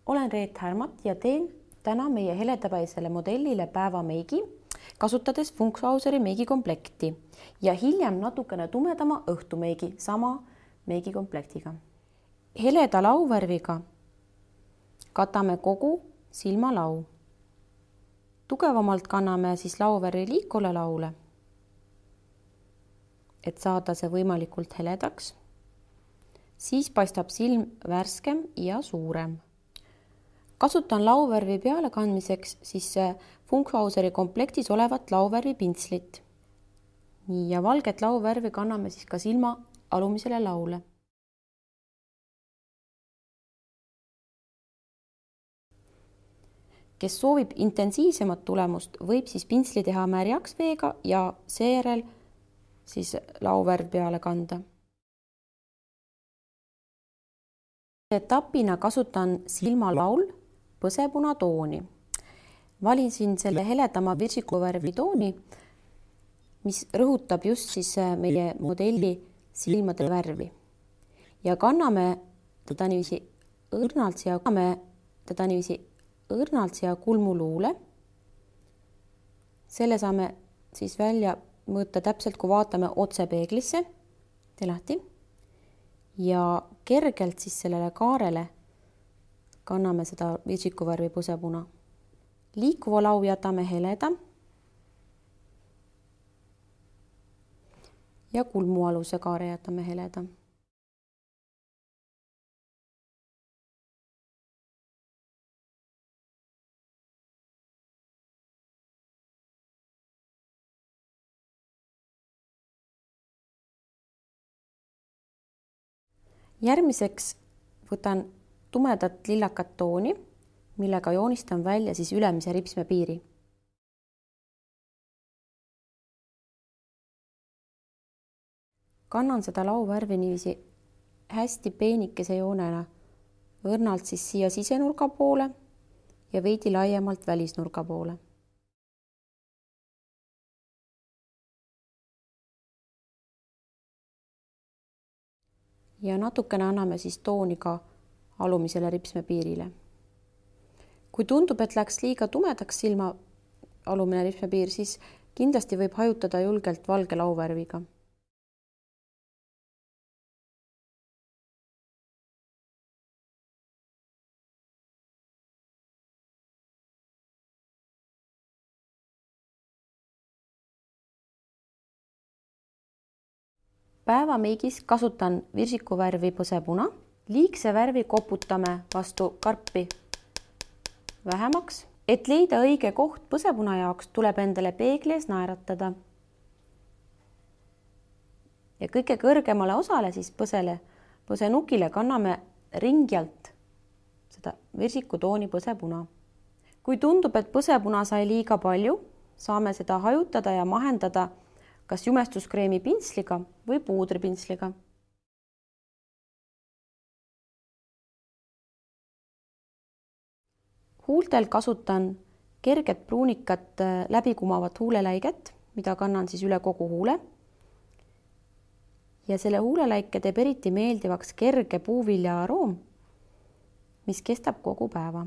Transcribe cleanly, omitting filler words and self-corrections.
olen Reet Härmat ja teen täna meie heledapäisele modellile päevameigi, kasutades Funkhauseri meigikomplekti ja hiljem natukene tumedama õhtumeigi sama meigikomplektiga. Heleda lauvärviga katame kogu silmalau. Tugevamalt kanname siis lauvärvi liikule laule, et saada see võimalikult heledaks. Siis paistab silm värskem ja suurem. Kasutan lauvärvi peale kandmiseks siis Funkhauseri komplektis olevat lauvärvi pintslit. Nii, ja valget lauvärvi kanname siis ka silma alumisele laule. Kes soovib intensiivsemat tulemust, võib siis pintsli teha märjaks veega ja seejärel siis lauvärv peale kanda. Etapina kasutan silmalaul põsepuna tooni. Valisin selle heledama virsikuvärvi tooni, mis rõhutab just siis meie modelli silmade värvi. Ja kanname teda niiviisi õrnalt siia kulmuluule. Selle saame siis välja mõõta täpselt, kui vaatame otse peeglisse, lahti, ja kergelt siis sellele kaarele kanname seda virsikuvärvi põsepuna. Liikuva lau jätame heleda ja kulmualuse kaare jätame heleda. Järgmiseks võtan tumedat lillakat tooni, millega joonistan välja siis ülemise ripsme piiri. Kannan seda lauvärvi niiviisi hästi peenikese joonena õrnalt siis siia sisenurga poole ja veidi laiemalt välisnurga poole. Ja natukene anname siis tooni ka alumisele ripsmepiirile. Kui tundub, et läks liiga tumedaks silma alumine ripsmepiir, siis kindlasti võib hajutada julgelt valge lauvärviga. Päevameigis kasutan virsikuvärvi põsepuna. Liigse värvi koputame vastu karpi vähemaks. Et leida õige koht põsepuna jaoks, tuleb endale peegli ees naeratada. Ja kõige kõrgemale osale siis põsenukile kanname ringjalt seda virsikutooni põsepuna. Kui tundub, et põsepuna sai liiga palju, saame seda hajutada ja mahendada kas jumestuskreemi pintsliga või puudripintsliga. Huultel kasutan kerget pruunikat läbikumavat huuleläiget, mida kannan siis üle kogu huule. Ja selle huuleläike teeb eriti meeldivaks kerge puuvilja aroom, mis kestab kogu päeva.